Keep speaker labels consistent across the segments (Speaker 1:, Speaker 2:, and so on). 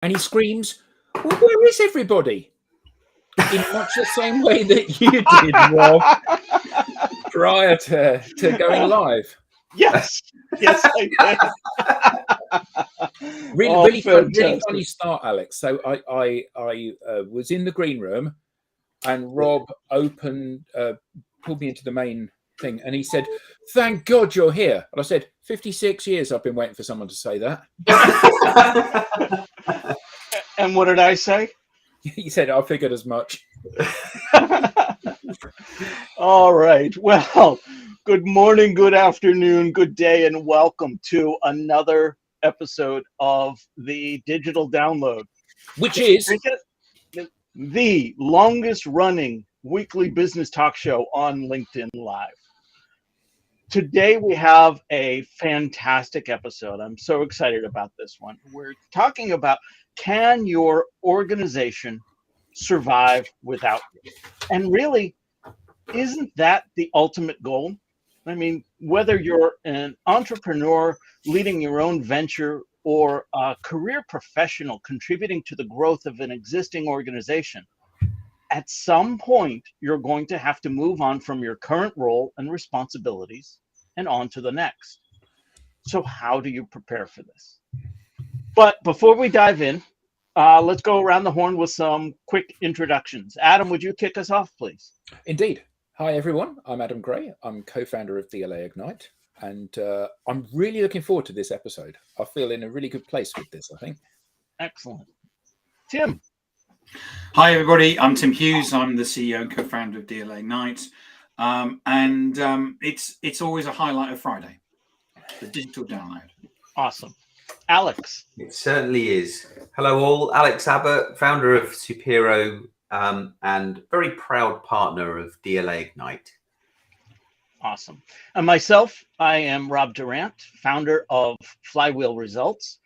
Speaker 1: And he screams, "Well, where is everybody?" In much the same way that you did, Rob, prior to going live.
Speaker 2: Yes, yes, I did.
Speaker 1: Really funny
Speaker 2: Fantastic.
Speaker 1: start, Alex. So I was in the green room, and Rob pulled me into the main thing, and he said, "Thank God you're here." And I said, "56 years I've been waiting for someone to say that."
Speaker 2: And what did I say?
Speaker 1: He said, "I figured as much."
Speaker 2: All right. Well, good morning, good afternoon, good day, and welcome to another episode of the Digital Download,
Speaker 1: Which is
Speaker 2: the longest running weekly business talk show on LinkedIn Live. Today we have a fantastic episode. I'm so excited about this one. We're talking about, can your organization survive without you? And really, isn't that the ultimate goal? I mean, whether you're an entrepreneur leading your own venture or a career professional contributing to the growth of an existing organization, at some point, you're going to have to move on from your current role and responsibilities and on to the next. So how do you prepare for this? But before we dive in, let's go around the horn with some quick introductions. Adam, would you kick us off, please?
Speaker 1: indeed. Hi, everyone. I'm Adam Gray. I'm co-founder of DLA Ignite, and I'm really looking forward to this episode. I feel in a really good place with this, I think.
Speaker 2: Excellent. Tim.
Speaker 3: Hi, everybody. I'm Tim Hughes. I'm the CEO and co-founder of DLA Ignite. It's always a highlight of Friday, the digital download.
Speaker 2: Awesome. Alex.
Speaker 4: It certainly is. Hello all, Alex Abbott, founder of Supero and very proud partner of DLA Ignite.
Speaker 2: Awesome. And myself, I am Rob Durant, founder of Flywheel Results.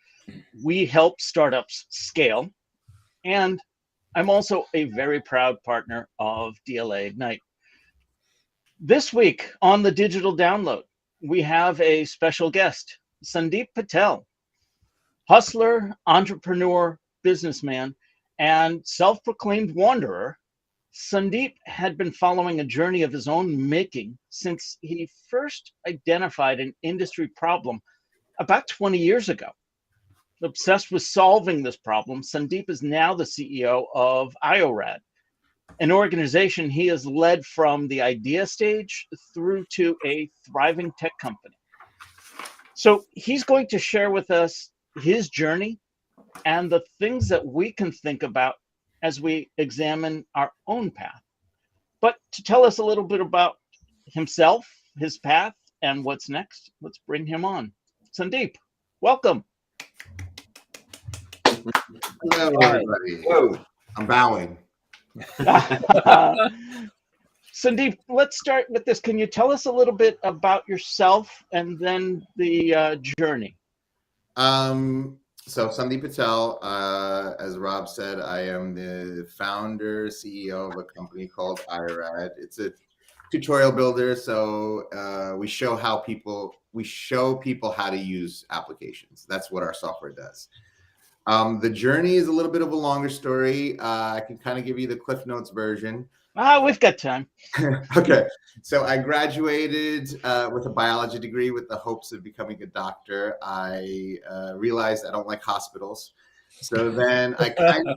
Speaker 2: We help startups scale, and I'm also a very proud partner of DLA Ignite. This week on the Digital Download, we have a special guest, Sandeep Patel, hustler, entrepreneur, businessman, and self-proclaimed wanderer. Sandeep had been following a journey of his own making since he first identified an industry problem about 20 years ago. Obsessed with solving this problem, Sandeep is now the CEO of IORAD, an organization he has led from the idea stage through to a thriving tech company. So he's going to share with us his journey and the things that we can think about as we examine our own path. But to tell us a little bit about himself, his path, and what's next, let's bring him on. Sandeep, welcome.
Speaker 5: Hello, everybody. Whoa. I'm bowing.
Speaker 2: Sandeep, let's start with this. Can you tell us a little bit about yourself and then the journey?
Speaker 5: So Sandeep Patel, as Rob said, I am the founder, CEO of a company called IORAD. It's a tutorial builder. So we show people how to use applications. That's what our software does. The journey is a little bit of a longer story. I can kind of give you the Cliff Notes version.
Speaker 2: We've got time.
Speaker 5: Okay. So I graduated with a biology degree with the hopes of becoming a doctor. I realized I don't like hospitals. So then I kind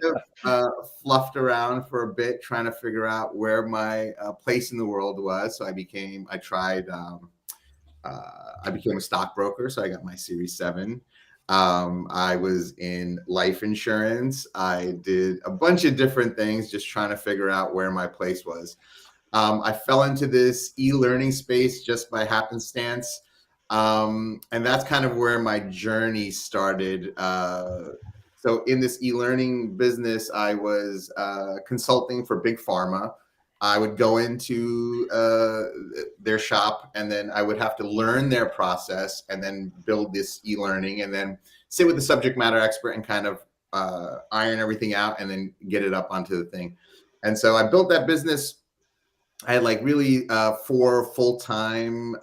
Speaker 5: of fluffed around for a bit trying to figure out where my place in the world was. So I became a stockbroker. So I got my Series 7. I was in life insurance. I did a bunch of different things, just trying to figure out where my place was. I fell into this e-learning space just by happenstance. And that's kind of where my journey started. So in this e-learning business, I was consulting for Big Pharma. I would go into their shop, and then I would have to learn their process and then build this e-learning and then sit with the subject matter expert and kind of iron everything out and then get it up onto the thing. And so I built that business. I had like really 4 full-time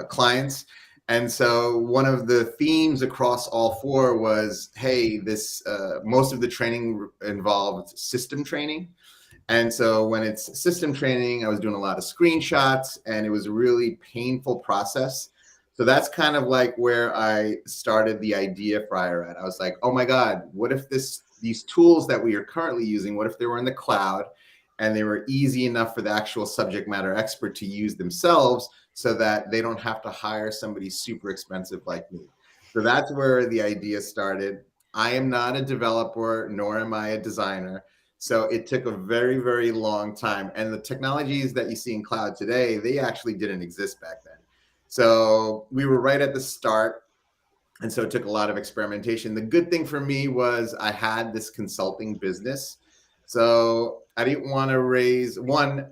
Speaker 5: clients. And so one of the themes across all four was, hey, most of the training involved system training. And so when it's system training, I was doing a lot of screenshots, and it was a really painful process. So that's kind of like where I started the idea for IRAD. I was like, oh my God, what if these tools that we are currently using, what if they were in the cloud and they were easy enough for the actual subject matter expert to use themselves, so that they don't have to hire somebody super expensive like me. So that's where the idea started. I am not a developer, nor am I a designer. So it took a very, very long time. And the technologies that you see in cloud today, they actually didn't exist back then. So we were right at the start. And so it took a lot of experimentation. The good thing for me was I had this consulting business. So I didn't want to raise one.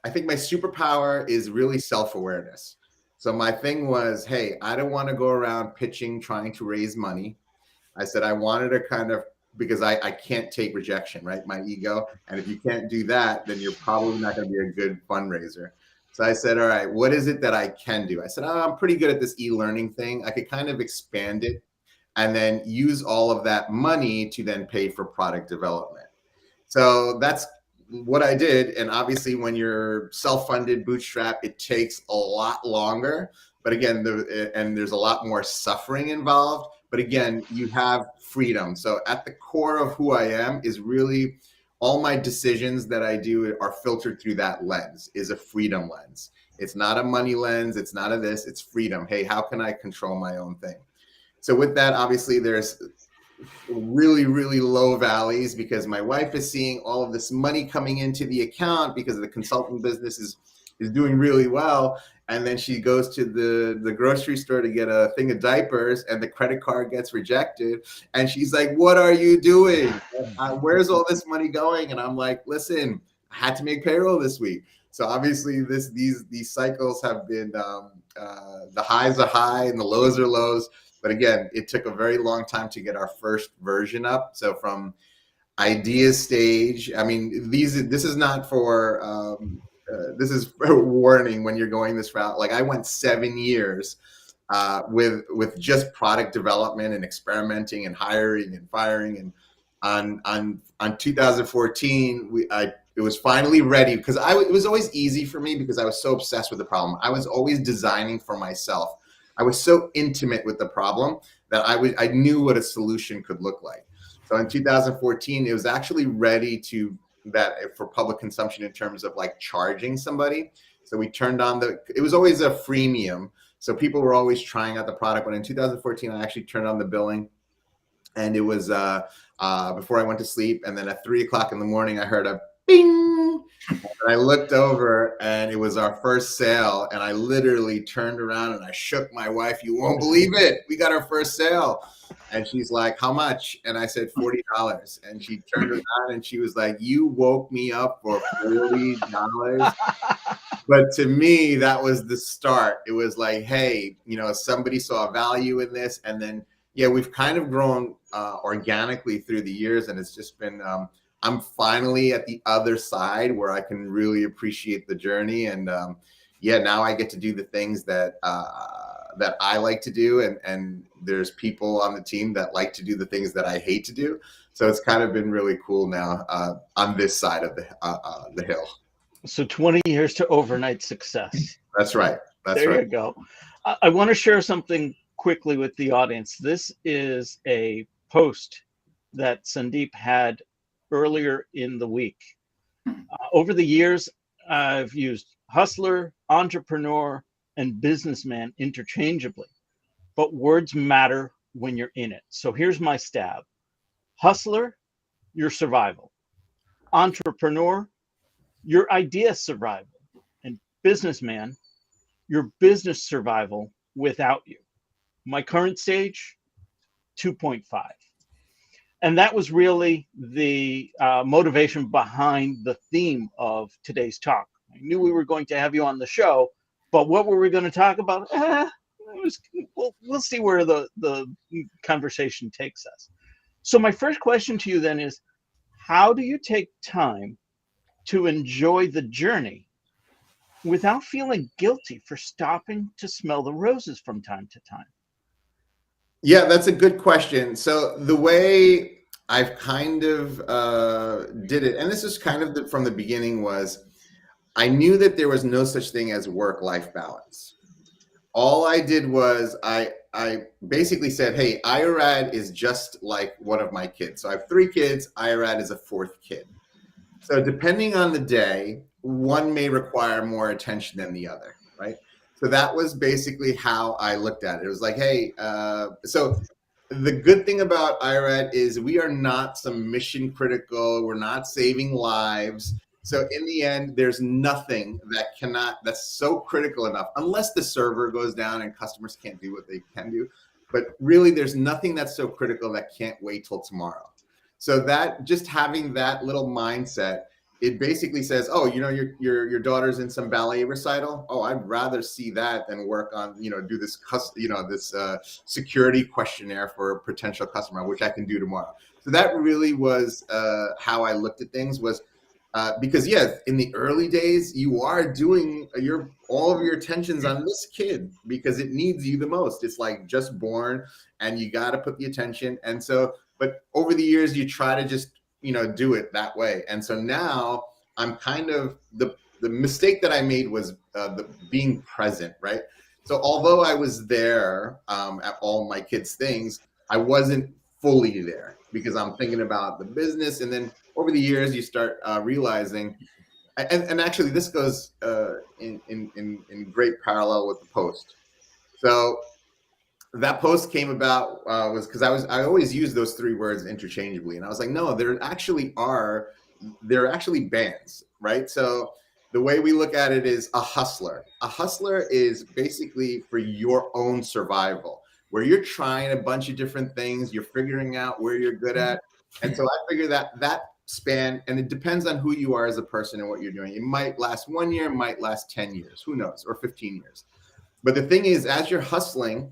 Speaker 5: I think my superpower is really self-awareness. So my thing was, hey, I don't want to go around pitching, trying to raise money. I said I wanted to kind of, because I can't take rejection, right? My ego. And if you can't do that, then you're probably not going to be a good fundraiser. So I said, all right, what is it that I can do? I said, oh, I'm pretty good at this e-learning thing. I could kind of expand it and then use all of that money to then pay for product development. So that's what I did. And obviously when you're self-funded, bootstrap, it takes a lot longer. But again, there's a lot more suffering involved. But again, you have freedom. So at the core of who I am is really all my decisions that I do are filtered through that lens, is a freedom lens. It's not a money lens. It's not a this, it's freedom. Hey, how can I control my own thing? So with that, obviously there's really, really low valleys, because my wife is seeing all of this money coming into the account because the consulting business is doing really well. And then she goes to the grocery store to get a thing of diapers, and the credit card gets rejected. And she's like, what are you doing? Where's all this money going? And I'm like, listen, I had to make payroll this week. So obviously these cycles have been, the highs are high and the lows are lows. But again, it took a very long time to get our first version up. So from idea stage, I mean, this is not for, this is a warning when you're going this route. Like I went 7 years with just product development and experimenting and hiring and firing. And on 2014, it was finally ready, because it was always easy for me because I was so obsessed with the problem. I was always designing for myself. I was so intimate with the problem that I knew what a solution could look like. So in 2014, it was actually ready for public consumption in terms of like charging somebody. So we turned on it was always a freemium. So people were always trying out the product. But in 2014, I actually turned on the billing, and it was before I went to sleep. And then at 3 o'clock in the morning, I heard a bing. And I looked over, and it was our first sale. And I literally turned around and I shook my wife. You won't believe it. We got our first sale. And she's like, how much? And I said, $40. And she turned around and she was like, you woke me up for $40. But to me, that was the start. It was like, hey, somebody saw value in this. And then, yeah, we've kind of grown organically through the years. And it's just been, I'm finally at the other side where I can really appreciate the journey. And now I get to do the things that I like to do. And there's people on the team that like to do the things that I hate to do. So it's kind of been really cool now on this side of the hill.
Speaker 2: So 20 years to overnight success.
Speaker 5: That's right.
Speaker 2: There you go. I want to share something quickly with the audience. This is a post that Sandeep had earlier in the week. Over the years, I've used hustler, entrepreneur, and businessman interchangeably, but words matter when you're in it. So here's my stab. Hustler, your survival. Entrepreneur, your idea survival. And businessman, your business survival without you. My current stage, 2.5. And that was really the motivation behind the theme of today's talk. I knew we were going to have you on the show, but what were we going to talk about? We'll see where the conversation takes us. So my first question to you then is, how do you take time to enjoy the journey without feeling guilty for stopping to smell the roses from time to time?
Speaker 5: Yeah, that's a good question. So the way I've kind of did it, and this is kind of from the beginning, was I knew that there was no such thing as work-life balance. All I did was I basically said, hey, IRAD is just like one of my kids. So I have 3 kids. IRAD is a 4th kid. So depending on the day, one may require more attention than the other, right? So that was basically how I looked at it. It was like, hey, so the good thing about IRAD is we are not some mission critical. We're not saving lives. So in the end, there's nothing that's so critical enough, unless the server goes down and customers can't do what they can do. But really, there's nothing that's so critical that can't wait till tomorrow. So that, just having that little mindset, it basically says, oh, you know, your daughter's in some ballet recital. Oh, I'd rather see that than work on, you know, do this, this security questionnaire for a potential customer, which I can do tomorrow. So that really was how I looked at things, was because in the early days, you are doing all of your attention's on this kid because it needs you the most. It's like just born, and you got to put the attention. And so, but over the years, you try to just, you know, do it that way. And so now I'm kind of, the mistake that I made was the being present, right? So although I was there at all my kids' things, I wasn't fully there because I'm thinking about the business. And then over the years, you start realizing, and actually this goes in great parallel with the post. So that post came about was because I always use those 3 words interchangeably, and I was like, no, there are actually bands, right? So the way we look at it is a hustler. A hustler is basically for your own survival, where you're trying a bunch of different things, you're figuring out where you're good at, and so I figure that span, and it depends on who you are as a person and what you're doing. It might last 1 year, might last 10 years, who knows, or 15 years. But the thing is, as you're hustling,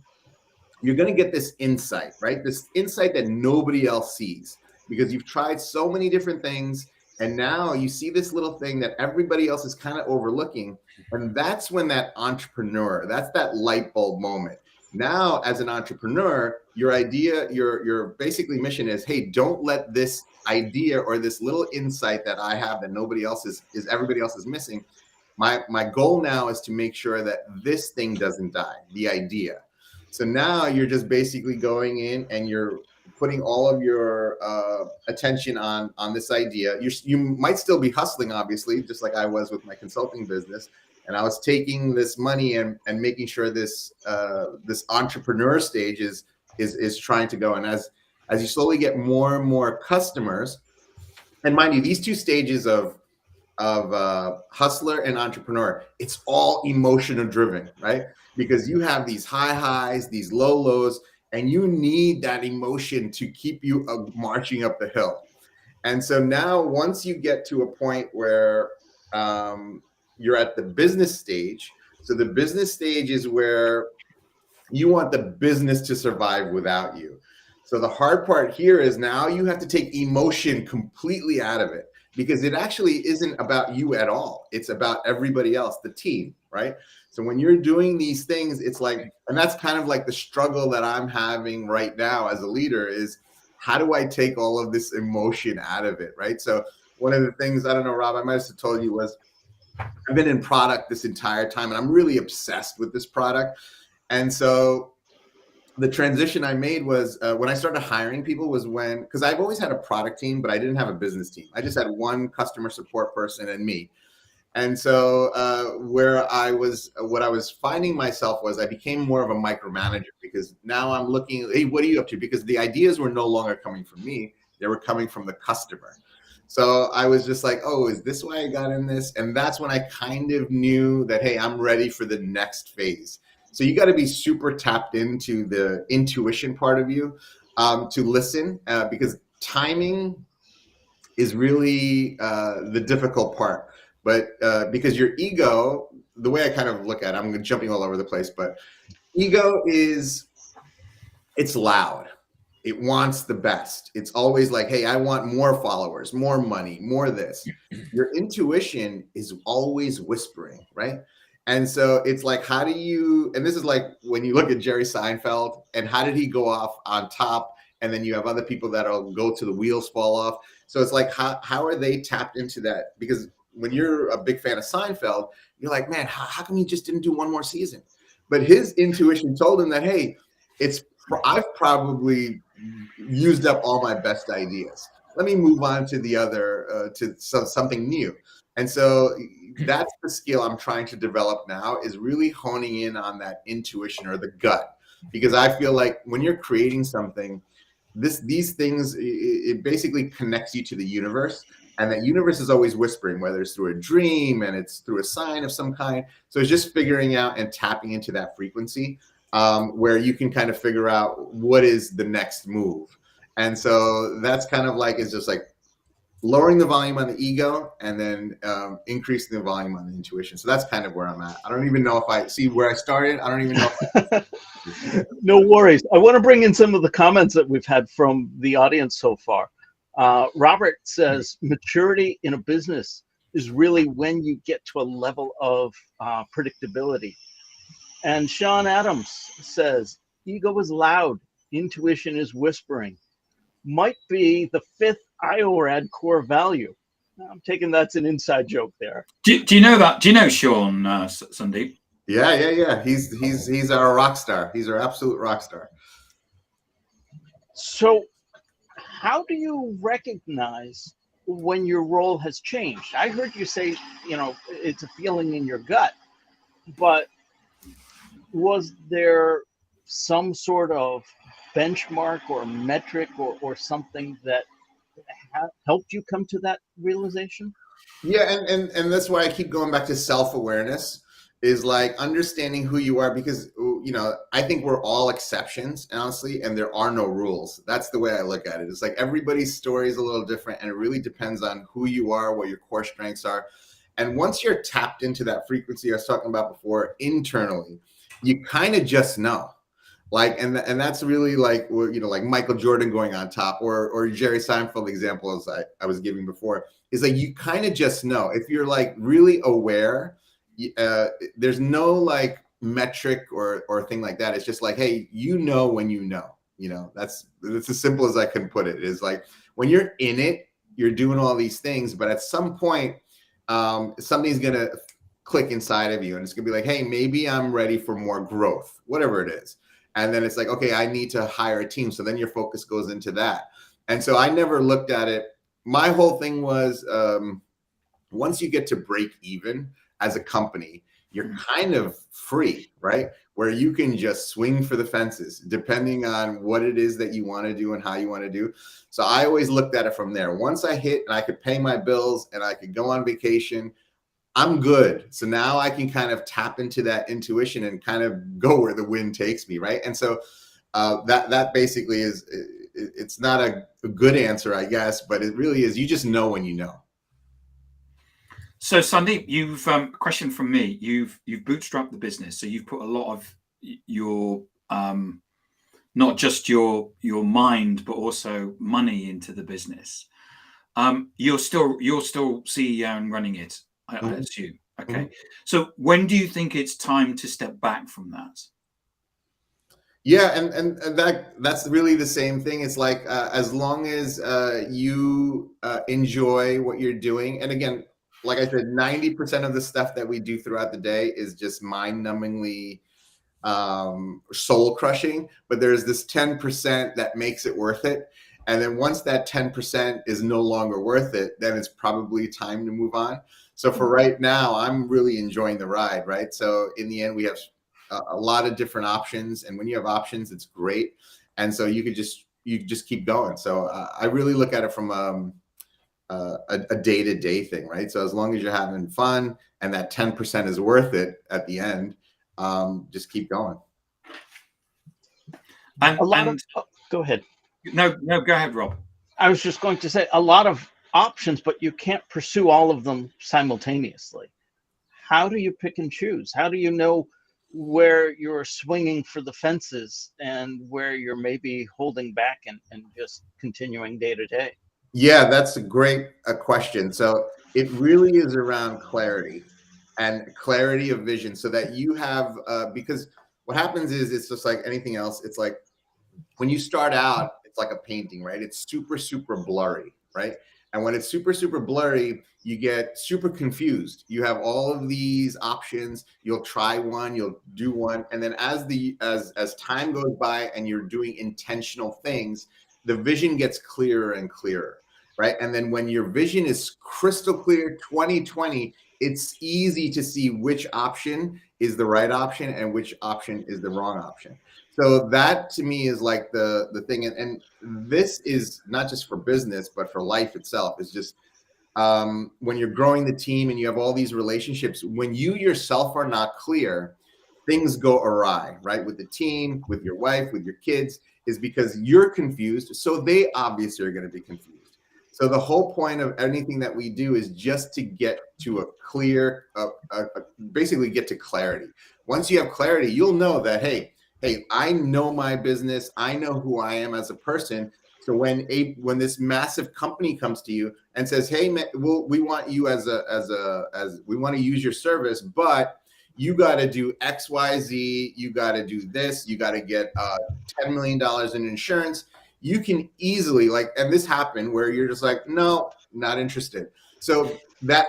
Speaker 5: you're going to get this insight, right? This insight that nobody else sees because you've tried so many different things. And now you see this little thing that everybody else is kind of overlooking. And that's when that's that light bulb moment. Now, as an entrepreneur, your idea, your basically mission is, hey, don't let this idea or this little insight that I have that nobody else everybody else is missing. My goal now is to make sure that this thing doesn't die, the idea. So now you're just basically going in and you're putting all of your attention on this idea. You might still be hustling, obviously, just like I was with my consulting business. And I was taking this money and making sure this entrepreneur stage is trying to go. And as you slowly get more and more customers, and mind you, these 2 stages of hustler and entrepreneur, it's all emotional driven, right? Because you have these high highs, these low lows, and you need that emotion to keep you marching up the hill. And so now, once you get to a point where you're at the business stage, so the business stage is where you want the business to survive without you. So the hard part here is now you have to take emotion completely out of it, because it actually isn't about you at all. It's about everybody else, the team, right? So when you're doing these things, it's like, and that's kind of like the struggle that I'm having right now as a leader is, how do I take all of this emotion out of it, right? So one of the things, I don't know, Rob, I might have told you, was I've been in product this entire time and I'm really obsessed with this product. And so the transition I made was when I started hiring people was because I've always had a product team, but I didn't have a business team. I just had one customer support person and me. And so what I was finding myself was I became more of a micromanager, because now I'm looking, hey, what are you up to? Because the ideas were no longer coming from me. They were coming from the customer. So I was just like, oh, is this why I got in this? And that's when I kind of knew that, hey, I'm ready for the next phase. So you got to be super tapped into the intuition part of you to listen, because timing is really the difficult part. But because your ego, the way I kind of look at it, I'm jumping all over the place, but ego it's loud. It wants the best. It's always like, hey, I want more followers, more money, more this. Your intuition is always whispering, right? And so it's like, how do you, and this is like when you look at Jerry Seinfeld and how did he go off on top? And then you have other people that'll go to the wheels fall off. So it's like, how are they tapped into that? Because when you're a big fan of Seinfeld, you're like, man, how come he just didn't do one more season? But his intuition told him that, hey, I've probably used up all my best ideas. Let me move on to the other, something new. And so that's the skill I'm trying to develop now, is really honing in on that intuition or the gut. Because I feel like when you're creating something, these things, it basically connects you to the universe. And that universe is always whispering, whether it's through a dream and it's through a sign of some kind. So it's just figuring out and tapping into that frequency where you can kind of figure out what is the next move. And so that's kind of like, it's just like lowering the volume on the ego and then increasing the volume on the intuition. So that's kind of where I'm at. I don't even know if I see where I started. I don't even know.
Speaker 2: No worries. I want to bring in some of the comments that we've had from the audience so far. Robert says maturity in a business is really when you get to a level of predictability. And Sean Adams says ego is loud, intuition is whispering. Might be the fifth IORAD core value. I'm taking that's an inside joke there.
Speaker 3: Do you know that? Do you know Sean Sandeep?
Speaker 5: Yeah. He's our rock star. He's our absolute rock star.
Speaker 2: So how do you recognize when your role has changed? I heard you say, it's a feeling in your gut, but was there some sort of benchmark or metric or something that helped you come to that realization?
Speaker 5: Yeah, and that's why I keep going back to self-awareness, is like understanding who you are, because I think we're all exceptions, honestly, and there are no rules. That's the way I look at it. It's like everybody's story is a little different, and it really depends on who you are, what your core strengths are. And once you're tapped into that frequency I was talking about before internally, you kind of just know. Like, and that's really like, like Michael Jordan going on top, or Jerry Seinfeld example as I was giving before, is like you kind of just know. If you're like really aware, there's no like metric or thing like that. It's just like, hey, when you know. That's as simple as I can put it. Is like when you're in it, you're doing all these things, but at some point, something's gonna click inside of you, and it's gonna be like, hey, maybe I'm ready for more growth, whatever it is. And then it's like, okay, I need to hire a team. So then your focus goes into that. And so I never looked at it. My whole thing was once you get to break even as a company, you're kind of free, right? Where you can just swing for the fences, depending on what it is that you want to do and how you want to do. So I always looked at it from there. Once I hit and I could pay my bills and I could go on vacation, I'm good. So now I can kind of tap into that intuition and kind of go where the wind takes me, right? And so that basically is, it's not a good answer, I guess, but it really is, you just know when you know.
Speaker 3: So Sandeep, you've a question from me. You've bootstrapped the business, so you've put a lot of your not just your mind, but also money into the business. You're still CEO and running it, I assume. Okay. Mm-hmm. So when do you think it's time to step back from that?
Speaker 5: Yeah, and that's really the same thing. It's like as long as you enjoy what you're doing, and again, like I said, 90% of the stuff that we do throughout the day is just mind-numbingly soul crushing, but there's this 10% that makes it worth it. And then once that 10% is no longer worth it, then it's probably time to move on. So for right now, I'm really enjoying the ride, right? So in the end, we have a lot of different options, and when you have options, it's great. And so you just keep going. So I really look at it from a day-to-day thing, right? So as long as you're having fun and that 10% is worth it at the end, just keep going.
Speaker 2: Go ahead.
Speaker 3: No, go ahead, Rob.
Speaker 2: I was just going to say a lot of options, but you can't pursue all of them simultaneously. How do you pick and choose? How do you know where you're swinging for the fences and where you're maybe holding back and just continuing day to day?
Speaker 5: Yeah, that's a great question. So it really is around clarity and clarity of vision, so that you have because what happens is it's just like anything else. It's like when you start out, it's like a painting, right? It's super blurry, right? And when it's super blurry, you get super confused. You have all of these options. You'll try one, you'll do one, and then as time goes by and you're doing intentional things, the vision gets clearer and clearer, right? And then when your vision is crystal clear, 2020, it's easy to see which option is the right option and which option is the wrong option. So that to me is like the thing. And this is not just for business, but for life itself. Is just when you're growing the team and you have all these relationships, when you yourself are not clear, things go awry, right? With the team, with your wife, with your kids, is because you're confused. So they obviously are going to be confused. So the whole point of anything that we do is just to get to a clear, basically get to clarity. Once you have clarity, you'll know that, hey, I know my business. I know who I am as a person. So when this massive company comes to you and says, hey, man, we want you as we want to use your service, but you got to do X, Y, Z. You got to do this. You got to get $10 million in insurance. You can easily and this happened where you're just like, no, not interested. So that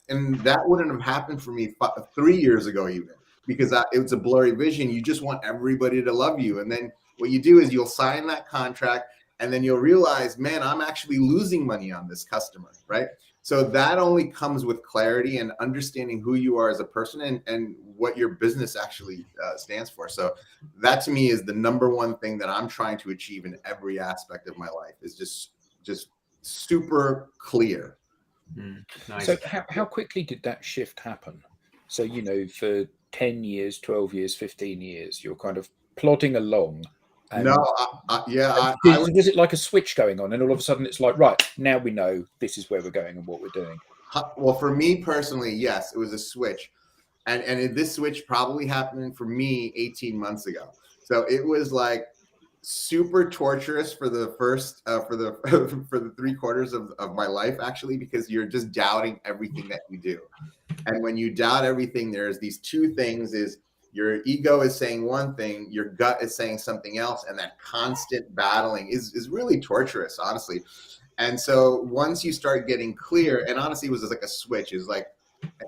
Speaker 5: wouldn't have happened for me 3 years ago, even, because it was a blurry vision. You just want everybody to love you. And then what you do is you'll sign that contract and then you'll realize, man, I'm actually losing money on this customer, right? So that only comes with clarity and understanding who you are as a person and what your business actually stands for. So that to me is the number one thing that I'm trying to achieve in every aspect of my life, is just super clear.
Speaker 4: Nice.
Speaker 1: So how quickly did that shift happen? So, for 10 years, 12 years, 15 years, you're kind of plodding along. And was it like a switch going on, and all of a sudden it's like, right, now we know this is where we're going and what we're doing?
Speaker 5: Well, for me personally, yes, it was a switch, and this switch probably happened for me 18 months ago. So it was like super torturous for the first for the 3 quarters of my life, actually, because you're just doubting everything that you do. And when you doubt everything, there's these 2 things: is your ego is saying one thing, your gut is saying something else, and that constant battling is really torturous, honestly. And so once you start getting clear, and honestly, it was just like a switch. Is like,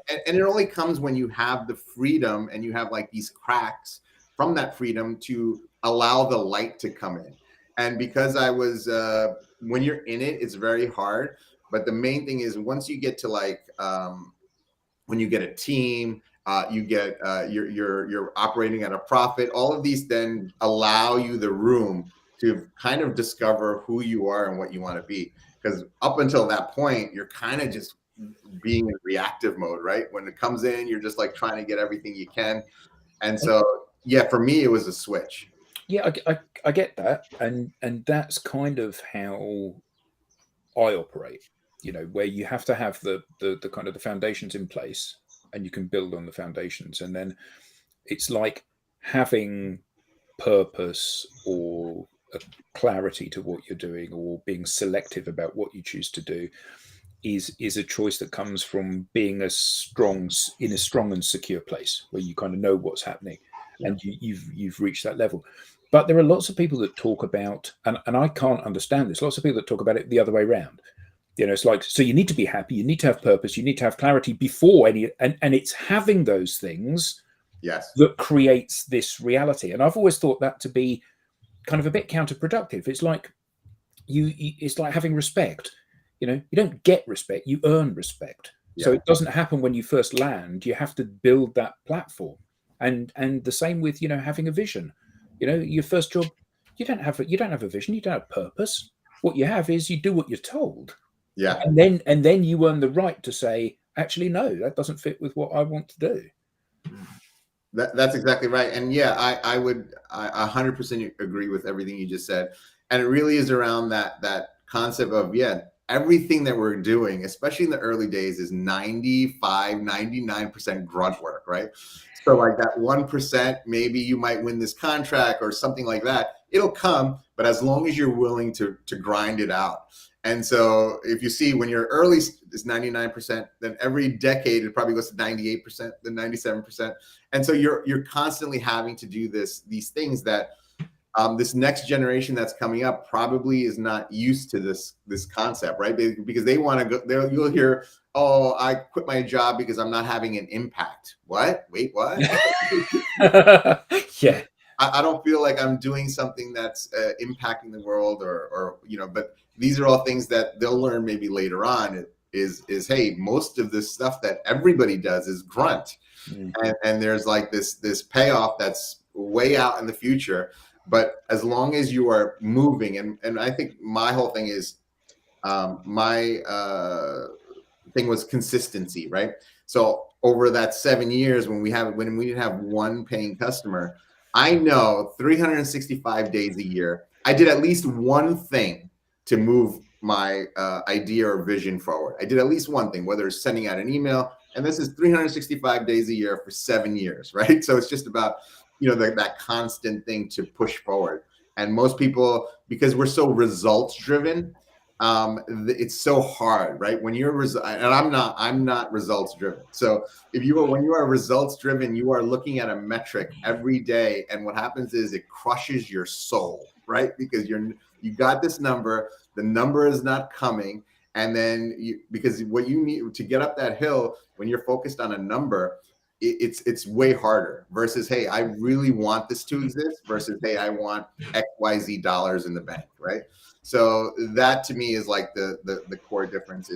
Speaker 5: and it only comes when you have the freedom and you have like these cracks from that freedom to allow the light to come in. And because I was, when you're in it, it's very hard. But the main thing is once you get to when you get a team, you get you're operating at a profit. All of these then allow you the room to kind of discover who you are and what you want to be. Because up until that point, you're kind of just being in reactive mode, right? When it comes in, you're just like trying to get everything you can. And so, yeah, for me, it was a switch.
Speaker 1: Yeah, I get that, and that's kind of how I operate. Where you have to have the kind of the foundations in place, and you can build on the foundations, and then it's like having purpose or a clarity to what you're doing, or being selective about what you choose to do is a choice that comes from being in a strong and secure place where you kind of know what's happening, and you've reached that level. But there are lots of people that talk about, and I can't understand this, lots of people that talk about it the other way around. It's like, so you need to be happy, you need to have purpose, you need to have clarity before and it's having those things,
Speaker 5: yes,
Speaker 1: that creates this reality. And I've always thought that to be kind of a bit counterproductive. It's like it's like having respect. You don't get respect, you earn respect. Yeah. So it doesn't happen when you first land. You have to build that platform. And the same with having a vision. Your first job, you don't have a vision, you don't have purpose. What you have is you do what you're told.
Speaker 5: Yeah.
Speaker 1: And then you earn the right to say, actually, no, that doesn't fit with what I want to do.
Speaker 5: That's exactly right. And yeah, I 100% agree with everything you just said. And it really is around that concept of, everything that we're doing, especially in the early days, is 99% grunt work, right? So like that 1%, maybe you might win this contract or something like that. It'll come, but as long as you're willing to grind it out. And so if you see when you're early is 99%, then every decade it probably goes to 98%, then 97%. And so you're constantly having to do these things that this next generation that's coming up probably is not used to this concept, right? Because they want to go, you'll hear, oh, I quit my job because I'm not having an impact. What? Wait, what?
Speaker 1: Yeah.
Speaker 5: I don't feel like I'm doing something that's impacting the world or but these are all things that they'll learn maybe later on is hey, most of this stuff that everybody does is grunt. Mm-hmm. And there's like this payoff that's way out in the future. But as long as you are moving, and I think my whole thing is my thing was consistency, right? So over that 7 years when we didn't have one paying customer, I know 365 days a year, I did at least one thing to move my idea or vision forward. I did at least one thing, whether it's sending out an email, and this is 365 days a year for 7 years, right? So it's just about, that constant thing to push forward. And most people, because we're so results driven, it's so hard, right? When you're and I'm not results driven. So when you are results driven, you are looking at a metric every day, and what happens is it crushes your soul, right? Because you got this number, the number is not coming, and then because what you need to get up that hill when you're focused on a number, it's way harder versus, hey, I really want this to exist versus, hey, I want XYZ dollars in the bank, right? So that to me is like the core difference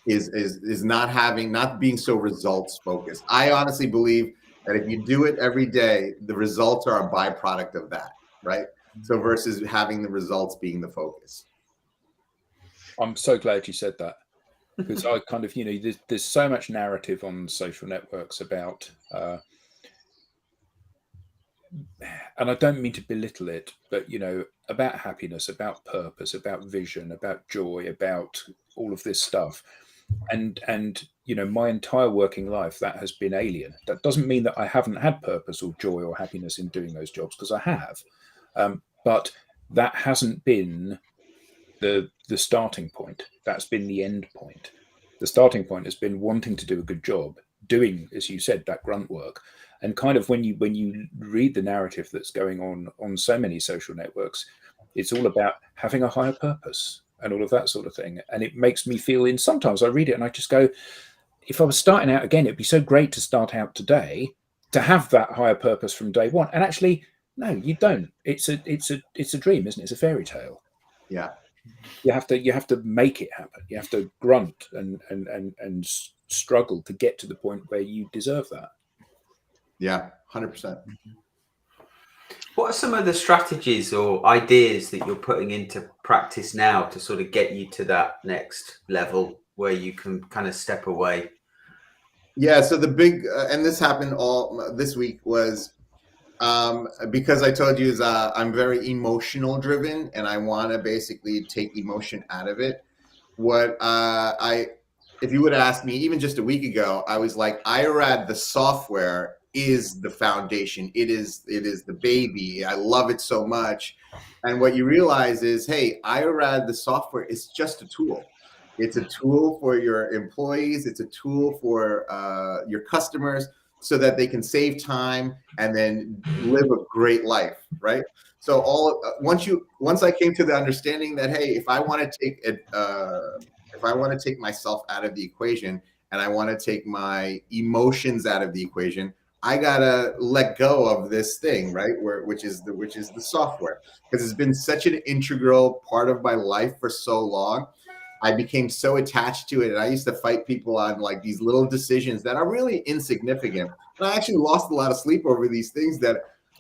Speaker 5: is not being so results focused. I honestly believe that if you do it every day, the results are a byproduct of that, right? So versus having the results being the focus.
Speaker 1: I'm so glad you said that, because I kind of, there's so much narrative on social networks about, and I don't mean to belittle it, but, about happiness, about purpose, about vision, about joy, about all of this stuff. And my entire working life, that has been alien. That doesn't mean that I haven't had purpose or joy or happiness in doing those jobs, because I have. But that hasn't been the starting point. That's been the end point. The starting point has been wanting to do a good job, doing, as you said, that grunt work. And kind of when you read the narrative that's going on so many social networks, it's all about having a higher purpose and all of that sort of thing. And it makes me feel, sometimes I read it and I just go, if I was starting out again, it'd be so great to start out today to have that higher purpose from day one. And actually, no, you don't. It's a dream, isn't it? It's a fairy tale.
Speaker 5: Yeah.
Speaker 1: You have to make it happen. You have to grunt and struggle to get to the point where you deserve that.
Speaker 5: Yeah, 100%.
Speaker 4: What are some of the strategies or ideas that you're putting into practice now to sort of get you to that next level where you can kind of step away?
Speaker 5: Yeah, so the big, and this happened all this week, was because I told you I'm very emotional driven and I want to basically take emotion out of it. If you would ask me even just a week ago, I was like, IRAD, the software is the foundation. It is the baby. I love it so much. And what you realize is, hey, IRAD, the software, is just a tool. It's a tool for your employees. It's a tool for your customers so that they can save time and then live a great life, right? So once I came to the understanding that, hey, if I want to take take myself out of the equation and I want to take my emotions out of the equation, I gotta let go of this thing, right? Which is the software, because it's been such an integral part of my life for so long. I became so attached to it, and I used to fight people on like these little decisions that are really insignificant. And I actually lost a lot of sleep over these things that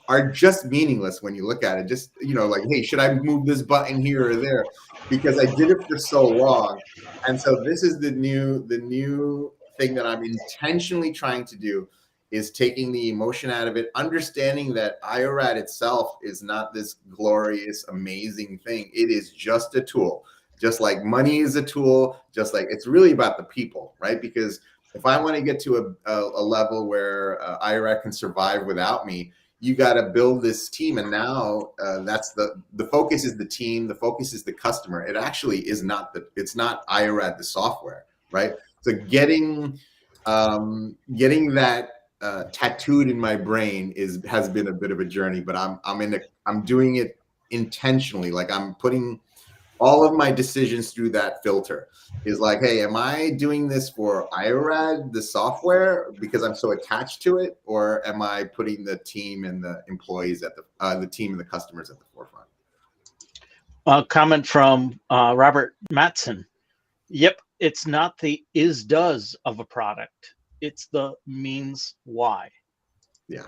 Speaker 5: are just meaningless when you look at it. Just, like, hey, should I move this button here or there? Because I did it for so long. And so this is the new thing that I'm intentionally trying to do, is taking the emotion out of it, understanding that IRAD itself is not this glorious, amazing thing. It is just a tool Just like money is a tool, just like it's really about the people, right? Because if I want to get to a level where IRAD can survive without me, you got to build this team. And now that's the focus is the team. The focus is the customer. It actually is not it's not IRAD, the software, right? So getting that tattooed in my brain has been a bit of a journey, but I'm doing it intentionally. Like I'm putting all of my decisions through that filter. Is like, hey, am I doing this for IRAD, the software, because I'm so attached to it, or am I putting the team and the employees at the team and the customers at the forefront?
Speaker 2: A comment from Robert Matson. Yep, it's not the is-does of a product. It's the means why.
Speaker 5: Yeah.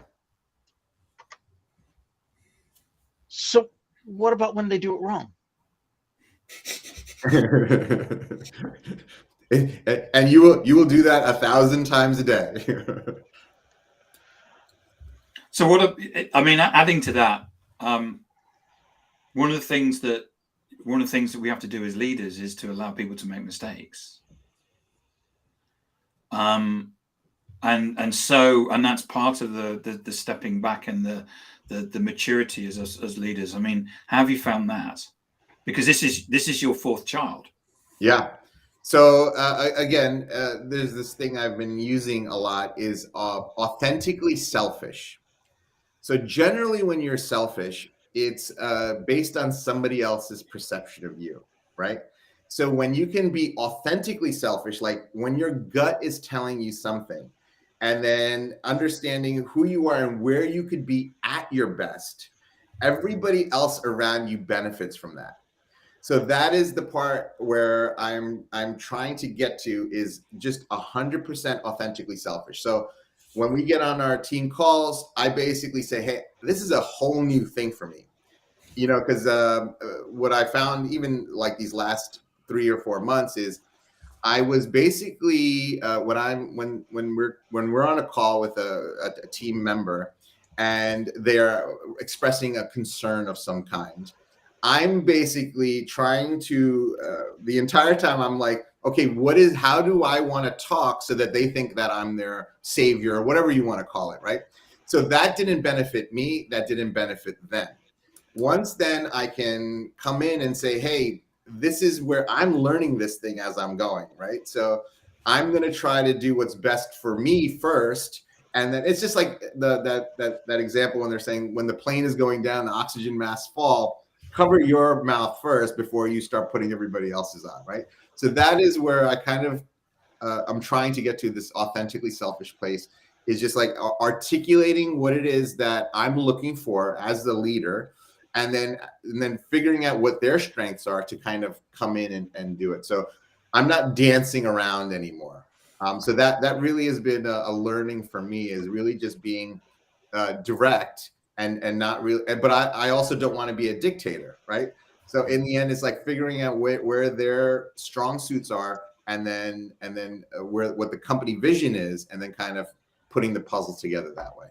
Speaker 2: So what about when they do it wrong?
Speaker 5: And you will do that 1,000 times a day.
Speaker 3: So adding to that, one of the things that we have to do as leaders is to allow people to make mistakes. And that's part of the stepping back and the maturity as leaders. I mean, how have you found that? Because this is your fourth child.
Speaker 5: Yeah. So again, there's this thing I've been using a lot is authentically selfish. So generally when you're selfish, it's based on somebody else's perception of you, right? So when you can be authentically selfish, like when your gut is telling you something, and then understanding who you are and where you could be at your best, everybody else around you benefits from that. So that is the part where I'm trying to get to, is just 100% authentically selfish. So when we get on our team calls, I basically say, hey, this is a whole new thing for me, because what I found even like these last 3 or 4 months is I was basically when we're on a call with a team member and they're expressing a concern of some kind, I'm basically trying to the entire time I'm like, okay, how do I want to talk so that they think that I'm their savior, or whatever you want to call it, right? So that didn't benefit me, that didn't benefit them. Once then I can come in and say, hey, this is where I'm learning this thing as I'm going, right? So I'm going to try to do what's best for me first. And then it's just like that example when they're saying, when the plane is going down, the oxygen masks fall, cover your mouth first before you start putting everybody else's on, right? So that is where I kind of, I'm trying to get to this authentically selfish place, is just like articulating what it is that I'm looking for as the leader, and then figuring out what their strengths are to kind of come in and do it. So I'm not dancing around anymore. So that really has been a learning for me, is really just being direct and not really, but I also don't want to be a dictator, right? So in the end, it's like figuring out where their strong suits are, and then what the company vision is, and then kind of putting the puzzle together that way.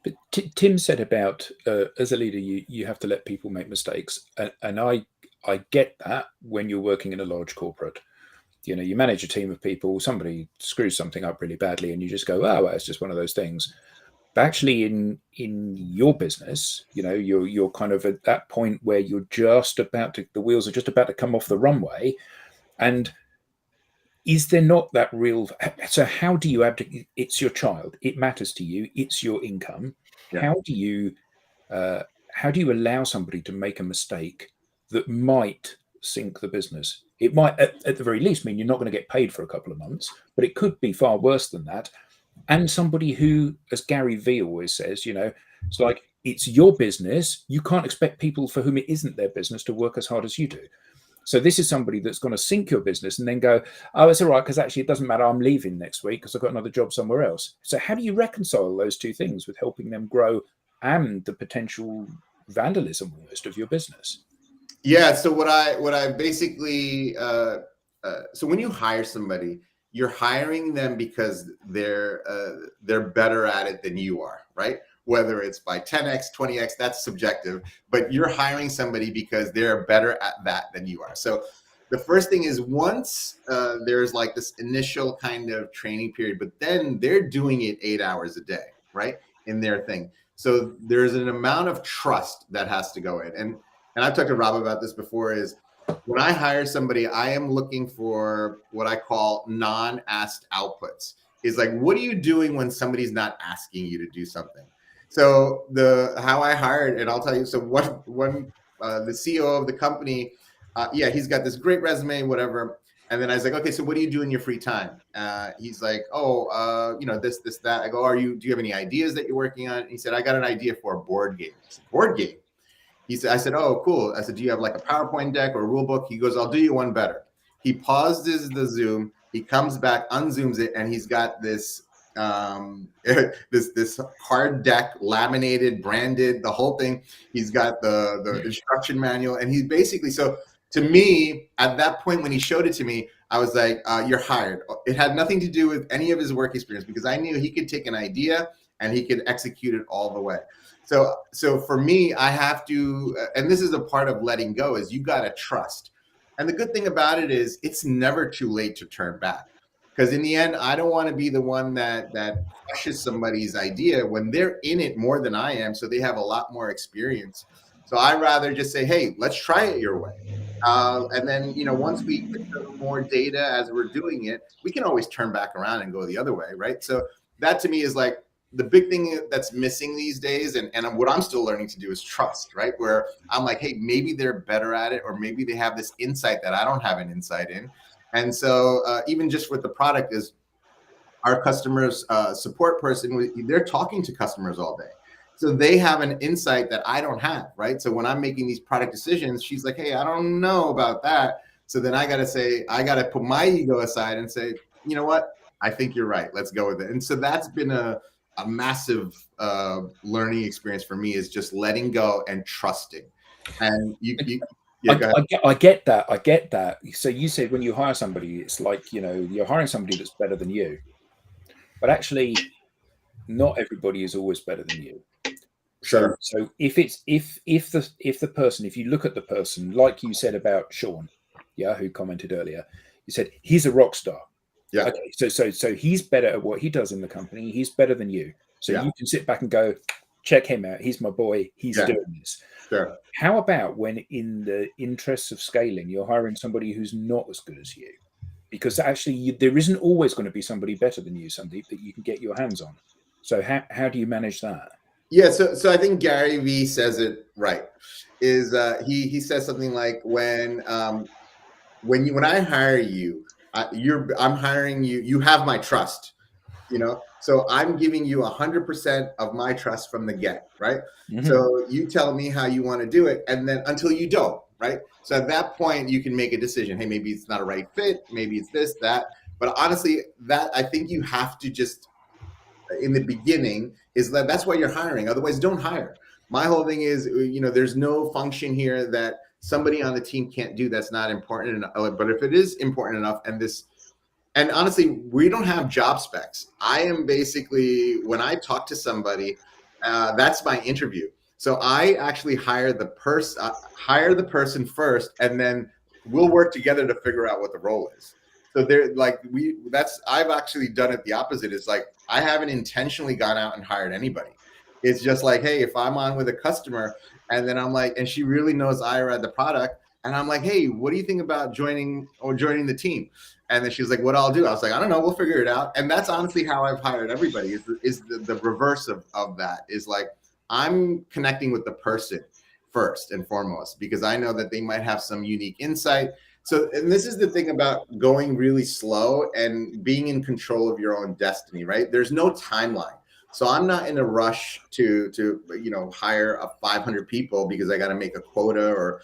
Speaker 1: But Tim said about as a leader, you have to let people make mistakes, and I get that when you're working in a large corporate. You manage a team of people, somebody screws something up really badly, and you just go, oh, well, it's just one of those things. But actually, in your business, you're kind of at that point where you're just about to, the wheels are just about to come off the runway, and is there not that real? So how do you abdicate? It's your child. It matters to you. It's your income. Yeah. How do you allow somebody to make a mistake that might sink the business? It might, at the very least, mean you're not going to get paid for a couple of months, but it could be far worse than that. And somebody who, as Gary Vee always says, it's like, it's your business. You can't expect people for whom it isn't their business to work as hard as you do. So this is somebody that's going to sink your business and then go, oh, it's all right, because actually it doesn't matter. I'm leaving next week because I've got another job somewhere else. So how do you reconcile those two things with helping them grow and the potential vandalism almost of your business?
Speaker 5: Yeah. So what I basically, so when you hire somebody, you're hiring them because they're better at it than you are, right? Whether it's by 10x, 20x, that's subjective, but you're hiring somebody because they're better at that than you are. So the first thing is once there's like this initial kind of training period, but then they're doing it 8 hours a day, right? In their thing. So there's an amount of trust that has to go in. And I've talked to Rob about this before, is when I hire somebody, I am looking for what I call non-asked outputs. Is like, what are you doing when somebody's not asking you to do something? So how I hired, and I'll tell you, so when the CEO of the company, he's got this great resume, whatever. And then I was like, okay, so what do you do in your free time? He's like, this, that. I go, do you have any ideas that you're working on? And he said, I got an idea for a board game. I said, board game? I said, oh, cool. I said, do you have like a PowerPoint deck or a rule book? He goes, I'll do you one better. He pauses the Zoom. He comes back, unzooms it, and he's got this this card deck, laminated, branded, the whole thing. He's got the instruction manual, and he's basically, so to me, at that point when he showed it to me, I was like, you're hired. It had nothing to do with any of his work experience, because I knew he could take an idea and he could execute it all the way. So for me, I have to, and this is a part of letting go, is you got to trust. And the good thing about it is it's never too late to turn back. Because in the end, I don't want to be the one that crushes somebody's idea when they're in it more than I am. So they have a lot more experience. So I'd rather just say, hey, let's try it your way. And then, once we get more data as we're doing it, we can always turn back around and go the other way, right? So that to me is like the big thing that's missing these days. And what I'm still learning to do is trust, right? Where I'm like, hey, maybe they're better at it, or maybe they have this insight that I don't have an insight in. And so even just with the product, is our customers support person, they're talking to customers all day. So they have an insight that I don't have, right? So when I'm making these product decisions, she's like, hey, I don't know about that. So then I got to put my ego aside and say, you know what? I think you're right. Let's go with it. And so that's been a massive learning experience for me, is just letting go and trusting. And
Speaker 1: I get that. So you said when you hire somebody, it's like, you're hiring somebody that's better than you, but actually not everybody is always better than you.
Speaker 5: Sure.
Speaker 1: So if the person, if you look at the person, like you said about Sean, who commented earlier, you said he's a rock star.
Speaker 5: Yeah.
Speaker 1: Okay. So he's better at what he does in the company. He's better than you. So you can sit back and go, check him out. He's my boy. He's doing this.
Speaker 5: Sure.
Speaker 1: How about when, in the interests of scaling, you're hiring somebody who's not as good as you? Because actually, there isn't always going to be somebody better than you, Sandeep, that you can get your hands on. So how do you manage that?
Speaker 5: Yeah, so I think Gary Vee says it right. Is he says something like, when I hire you, I'm hiring you. You have my trust, So I'm giving you 100% of my trust from the get, right? Mm-hmm. So you tell me how you want to do it, and then until you don't, right? So at that point, you can make a decision. Hey, maybe it's not a right fit. Maybe it's this, that. But honestly, that I think you have to just, in the beginning, is that's why you're hiring. Otherwise, don't hire. My whole thing is, there's no function here that somebody on the team can't do that's not important enough. But if it is important enough, and honestly, we don't have job specs. I am basically, when I talk to somebody, that's my interview. So I actually hire the person first, and then we'll work together to figure out what the role is. So I've actually done it the opposite. It's like, I haven't intentionally gone out and hired anybody. It's just like, hey, if I'm on with a customer, and then I'm like, and she really knows I read the product, and I'm like, hey, what do you think about joining the team? And then she's like, what I'll do? I was like, I don't know, we'll figure it out. And that's honestly how I've hired everybody, is the reverse of that, is like, I'm connecting with the person first and foremost, because I know that they might have some unique insight. So, and this is the thing about going really slow and being in control of your own destiny, right? There's no timeline. So I'm not in a rush to hire 500 people because I got to make a quota or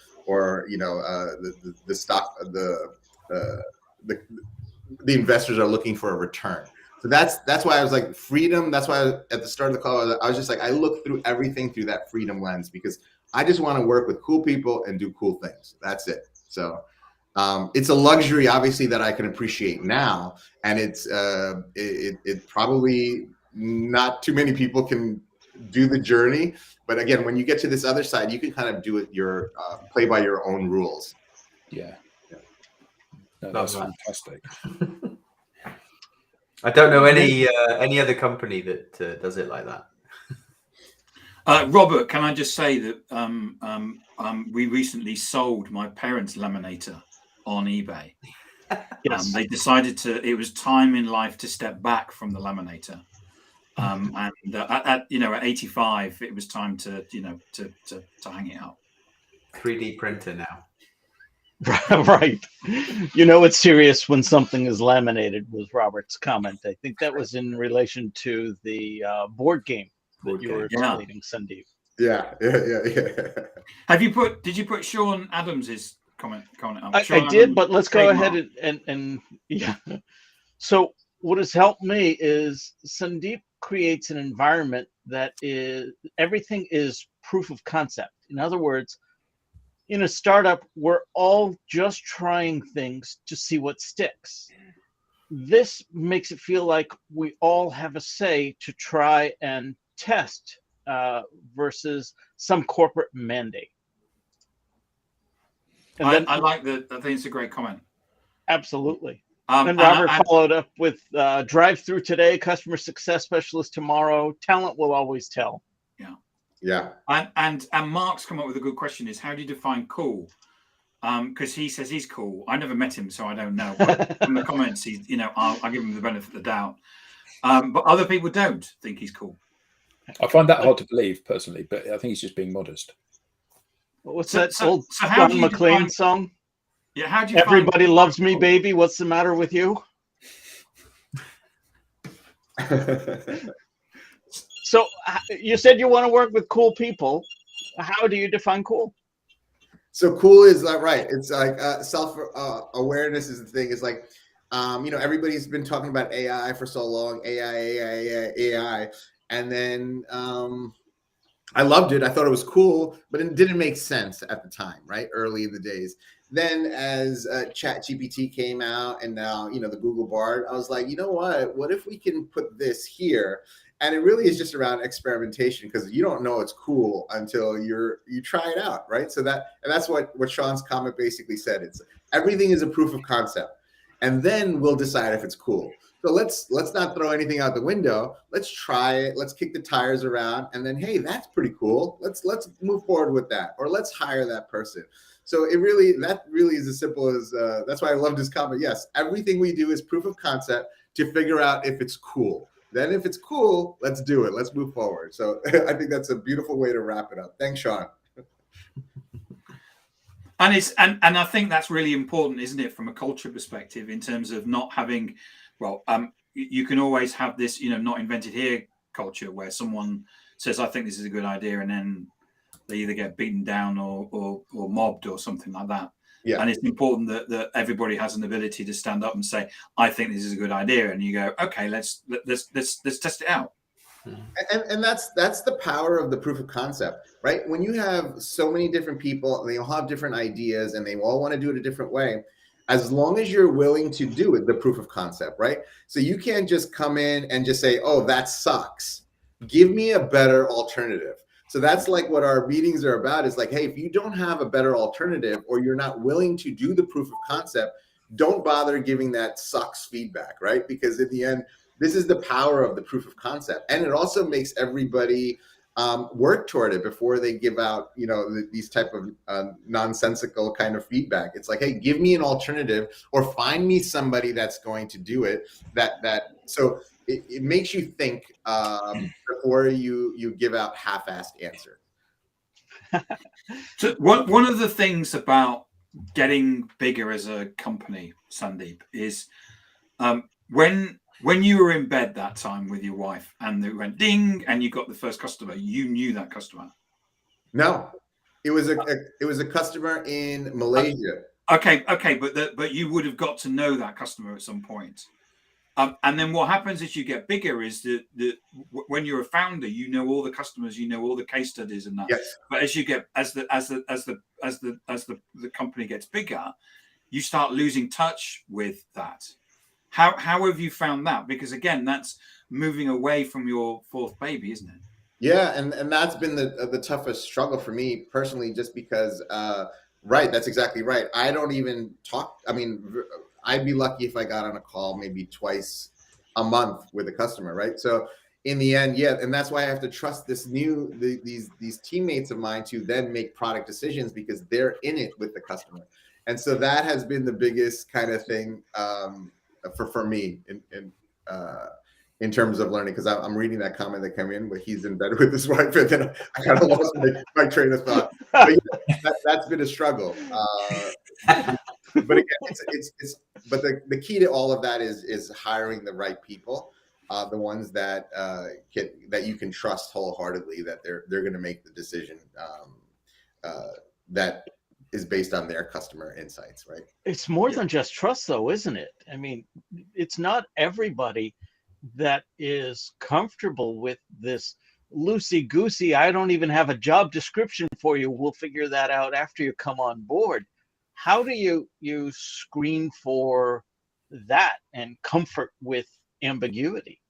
Speaker 5: the stock, the investors are looking for a return. So that's why I was like, freedom. That's why at the start of the call, I was just like, I look through everything through that freedom lens, because I just want to work with cool people and do cool things. That's it. So it's a luxury, obviously, that I can appreciate now. And it's it probably not too many people can do the journey. But again, when you get to this other side, you can kind of do it play by your own rules.
Speaker 1: Yeah. No,
Speaker 4: Love
Speaker 1: that's
Speaker 4: that.
Speaker 1: fantastic.
Speaker 4: I don't know any other company that does it like that.
Speaker 3: Robert, can I just say that we recently sold my parents' laminator on eBay.
Speaker 2: Yes.
Speaker 3: They decided it was time in life to step back from the laminator. And at 85, it was time to hang it up.
Speaker 4: 3D printer now.
Speaker 2: Right. It's serious when something is laminated, was Robert's comment. I think that was in relation to the board game that you were
Speaker 3: Yeah.
Speaker 2: explaining, Sandeep.
Speaker 5: Yeah.
Speaker 3: Did you put Sean Adams's comment up?
Speaker 2: I did, but let's go ahead and yeah. So what has helped me is Sandeep creates an environment that is everything is proof of concept. In other words, in a startup, we're all just trying things to see what sticks. This makes it feel like we all have a say to try and test versus some corporate mandate. And then,
Speaker 3: I like that. I think it's a great comment.
Speaker 2: Absolutely. And Robert followed up with drive-through today, customer success specialist tomorrow. Talent will always tell.
Speaker 5: Yeah.
Speaker 3: And Mark's come up with a good question: is how do you define cool? Because he says he's cool. I never met him, so I don't know. But from the comments, I'll give him the benefit of the doubt. But other people don't think he's cool.
Speaker 1: I find that hard to believe personally, but I think he's just being modest.
Speaker 2: What's that old John McClane song?
Speaker 3: Yeah, how do you?
Speaker 2: Everybody loves me, baby. What's the matter with you? So you said you want to work with cool people. How do you define cool?
Speaker 5: So cool is right. It's like self awareness is the thing. It's like everybody's been talking about AI for so long. AI, and then I loved it. I thought it was cool, but it didn't make sense at the time, right? Early in the days. Then as ChatGPT came out and now, the Google Bard, I was like, you know what if we can put this here? And it really is just around experimentation because you don't know it's cool until you try it out, right? So that's what Sean's comment basically said. It's everything is a proof of concept. And then we'll decide if it's cool. So let's not throw anything out the window. Let's try it. Let's kick the tires around. And then, hey, that's pretty cool. Let's move forward with that. Or let's hire that person. So that really is as simple as that's why I loved his comment. Yes, everything we do is proof of concept to figure out if it's cool. Then if it's cool, let's do it. Let's move forward. So I think that's a beautiful way to wrap it up. Thanks, Sean.
Speaker 3: And I think that's really important, isn't it, from a culture perspective, in terms of not having, you can always have this, not invented here culture where someone says, I think this is a good idea, and then they either get beaten down or mobbed or something like that. Yeah. And it's important that everybody has an ability to stand up and say, I think this is a good idea. And you go, okay, let's test it out.
Speaker 5: And that's the power of the proof of concept, right? When you have so many different people and they all have different ideas and they all want to do it a different way, as long as you're willing to do it, the proof of concept, right? So you can't just come in and just say, oh, that sucks. Give me a better alternative. So that's like what our meetings are about, is like, hey, if you don't have a better alternative or you're not willing to do the proof of concept, don't bother giving that sucks feedback, right? Because in the end, this is the power of the proof of concept. And it also makes everybody work toward it before they give out, these type of nonsensical kind of feedback. It's like, hey, give me an alternative or find me somebody that's going to do it. So it makes you think before you give out half-assed answer.
Speaker 3: So one of the things about getting bigger as a company, Sandeep, is when you were in bed that time with your wife and it went ding and you got the first customer, you knew that customer?
Speaker 5: No, it was a customer in Malaysia.
Speaker 3: Okay, but you would have got to know that customer at some point. And then what happens as you get bigger is that when you're a founder, you know all the customers, you know all the case studies and that.
Speaker 5: Yes.
Speaker 3: But as the company gets bigger, you start losing touch with that. How have you found that? Because again, that's moving away from your fourth baby, isn't it?
Speaker 5: Yeah, and that's been the toughest struggle for me personally, just because right, that's exactly right. I don't even talk. I mean, I'd be lucky if I got on a call maybe twice a month with a customer, right? So in the end, yeah, and that's why I have to trust these teammates of mine to then make product decisions because they're in it with the customer. And so that has been the biggest kind of thing for me in terms of learning, because I'm reading that comment that came in, but he's in bed with his wife, and then I kind of lost my train of thought. But yeah, that's been a struggle. But again, but the key to all of that is hiring the right people, the ones that that you can trust wholeheartedly that they're going to make the decision that is based on their customer insights, right?
Speaker 2: It's more than just trust, though, isn't it? I mean, it's not everybody that is comfortable with this loosey-goosey, I don't even have a job description for you, we'll figure that out after you come on board. How do you screen for that and comfort with ambiguity?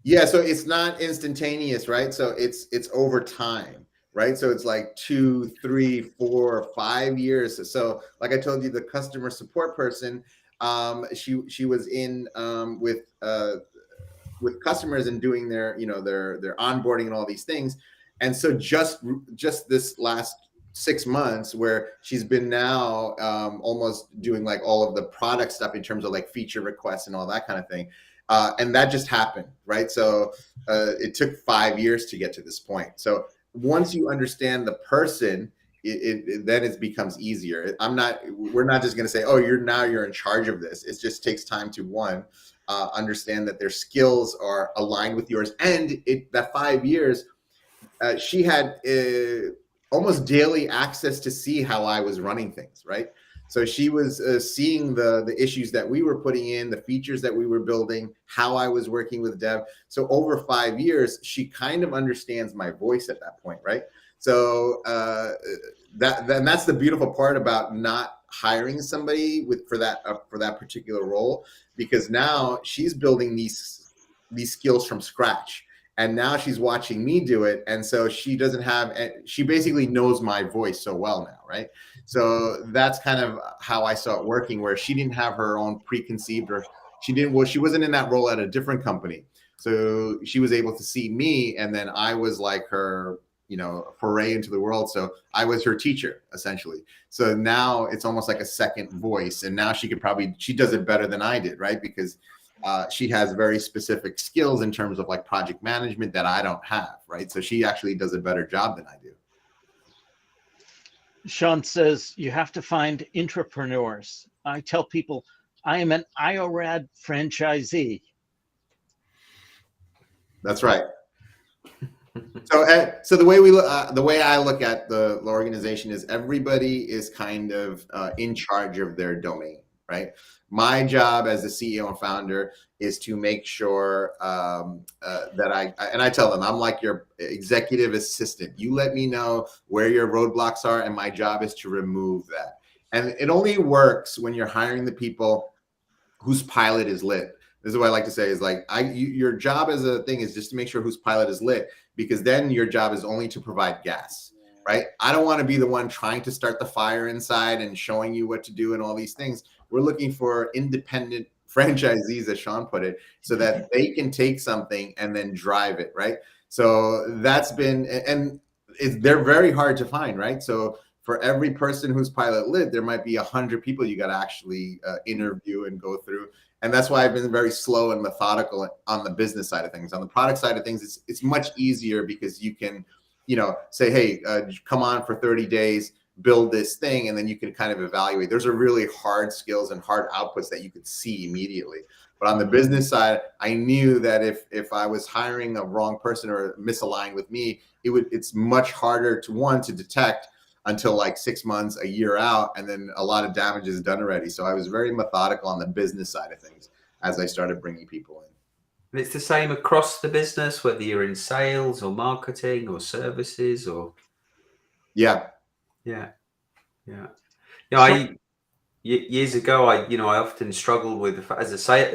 Speaker 5: Yeah, so it's not instantaneous, right? So it's over time, right? So it's like 2, 3, 4, 5 years. So like I told you, the customer support person, she was in with customers and doing their their onboarding and all these things. And so just this last 6 months, where she's been now almost doing like all of the product stuff in terms of like feature requests and all that kind of thing. And that just happened, right? So it took 5 years to get to this point. So once you understand the person, then it becomes easier. We're not just going to say, oh, you're in charge of this. It just takes time to understand that their skills are aligned with yours. And that 5 years, she had almost daily access to see how I was running things, right? So she was seeing the issues that we were putting in, the features that we were building, how I was working with dev. So over 5 years, she kind of understands my voice at that point, right? So that's the beautiful part about not hiring somebody for that particular role, because now she's building these skills from scratch. And now she's watching me do it. And so she basically knows my voice so well now, right? So that's kind of how I saw it working, where she didn't have her own preconceived, or she wasn't in that role at a different company. So she was able to see me, and then I was like her, foray into the world. So I was her teacher, essentially. So now it's almost like a second voice. And now she does it better than I did, right? Because she has very specific skills in terms of like project management that I don't have, right? So she actually does a better job than I do.
Speaker 2: Sean says you have to find intrapreneurs. I tell people I am an IORAD franchisee.
Speaker 5: That's right. So the way I look at the organization is everybody is kind of in charge of their domain, right? My job as the CEO and founder is to make sure that I tell them, I'm like your executive assistant. You let me know where your roadblocks are, and my job is to remove that. And it only works when you're hiring the people whose pilot is lit. This is what I like to say is like, your job as a thing is just to make sure whose pilot is lit, because then your job is only to provide gas, right? I don't want to be the one trying to start the fire inside and showing you what to do and all these things. We're looking for independent franchisees, as Sean put it, so that they can take something and then drive it, right? So that's been, and they're very hard to find, right? So for every person who's pilot lit, there might be 100 people you got to actually interview and go through. And that's why I've been very slow and methodical on the business side of things. On the product side of things, it's much easier because you can, say, hey, come on for 30 days, build this thing, and then you can kind of evaluate. Those are really hard skills and hard outputs that you could see immediately. But on the business side, I knew that if I was hiring a wrong person or misaligned with me, it's much harder to detect until like 6 months, a year out, and then a lot of damage is done already. So I was very methodical on the business side of things as I started bringing people in.
Speaker 4: And it's the same across the business, whether you're in sales or marketing or services or.
Speaker 5: Yeah.
Speaker 4: Years ago, I often struggled with the fact, as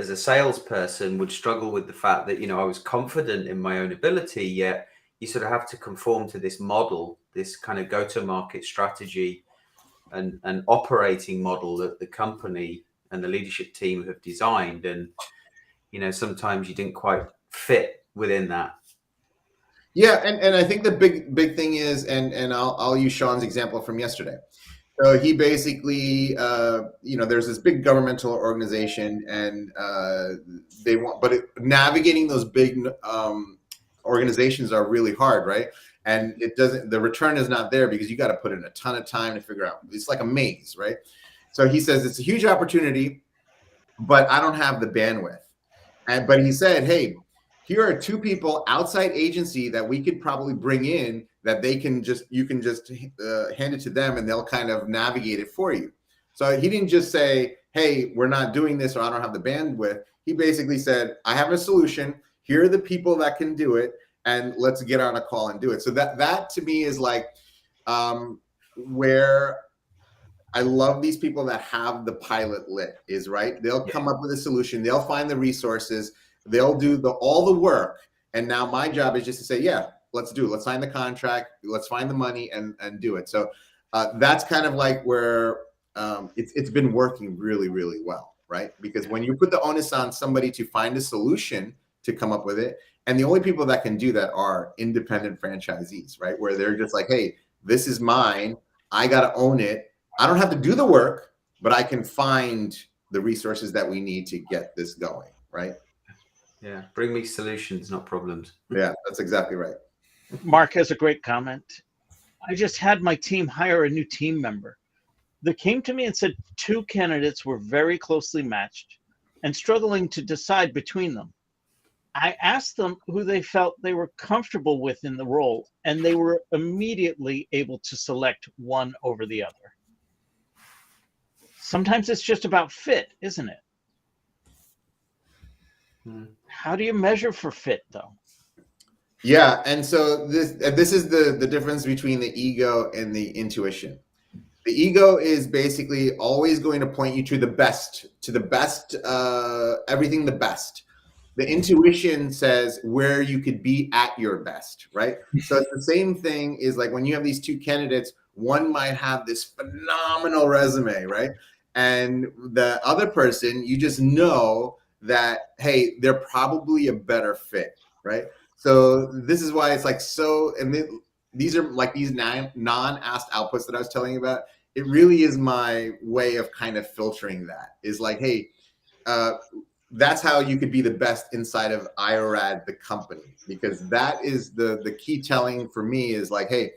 Speaker 4: a salesperson, would struggle with the fact that I was confident in my own ability, yet you sort of have to conform to this model, this kind of go-to-market strategy and operating model that the company and the leadership team have designed, and sometimes you didn't quite fit within that.
Speaker 5: Yeah, and I think the big thing is, and I'll use Sean's example from yesterday. So he basically, there's this big governmental organization, and they want, but navigating those big organizations are really hard, right? And the return is not there because you got to put in a ton of time to figure out. It's like a maze, right? So he says it's a huge opportunity, but I don't have the bandwidth. But he said, hey, here are two people outside agency that we could probably bring in that you can just hand it to them and they'll kind of navigate it for you. So he didn't just say, hey, we're not doing this or I don't have the bandwidth. He basically said, I have a solution. Here are the people that can do it, and let's get on a call and do it. So that to me is like where I love these people that have the pilot lit is, right? They'll come up with a solution. They'll find the resources. They'll do all the work. And now my job is just to say, yeah, let's do it. Let's sign the contract. Let's find the money and do it. So that's kind of like where it's been working really, really well, right? Because when you put the onus on somebody to find a solution to come up with it, and the only people that can do that are independent franchisees, right? Where they're just like, hey, this is mine. I got to own it. I don't have to do the work, but I can find the resources that we need to get this going, right?
Speaker 4: Yeah, bring me solutions, not problems.
Speaker 5: Yeah, that's exactly right.
Speaker 2: Mark has a great comment. I just had my team hire a new team member. They came to me and said 2 candidates were very closely matched and struggling to decide between them. I asked them who they felt they were comfortable with in the role, and they were immediately able to select one over the other. Sometimes it's just about fit, isn't it? How do you measure for fit, though?
Speaker 5: Yeah, and so this is the difference between the ego and the intuition. The ego is basically always going to point you to the best, everything the best. The intuition says where you could be at your best, right? So it's the same thing is like when you have these 2 candidates, one might have this phenomenal resume, right? And the other person, you just know that, hey, they're probably a better fit, right? So this is why it's like these are like these non-asked outputs that I was telling you about. It really is my way of kind of filtering that is like, hey, that's how you could be the best inside of IRAD, the company, because that is the key telling for me is like, hey,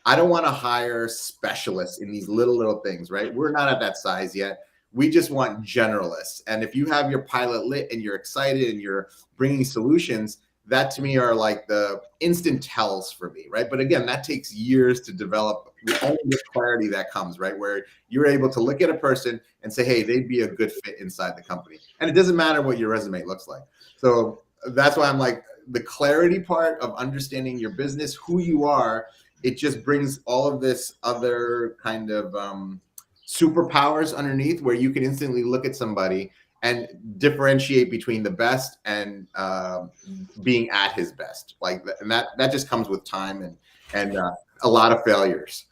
Speaker 5: I don't want to hire specialists in these little things, right? We're not at that size yet. We just want generalists. And if you have your pilot lit and you're excited and you're bringing solutions, that to me are like the instant tells for me, right? But again, that takes years to develop. Only the clarity that comes, right? Where you're able to look at a person and say, hey, they'd be a good fit inside the company. And it doesn't matter what your resume looks like. So that's why I'm like, the clarity part of understanding your business, who you are, it just brings all of this other kind of superpowers underneath where you can instantly look at somebody and differentiate between the best and being at his best. Like, and that just comes with time and a lot of failures.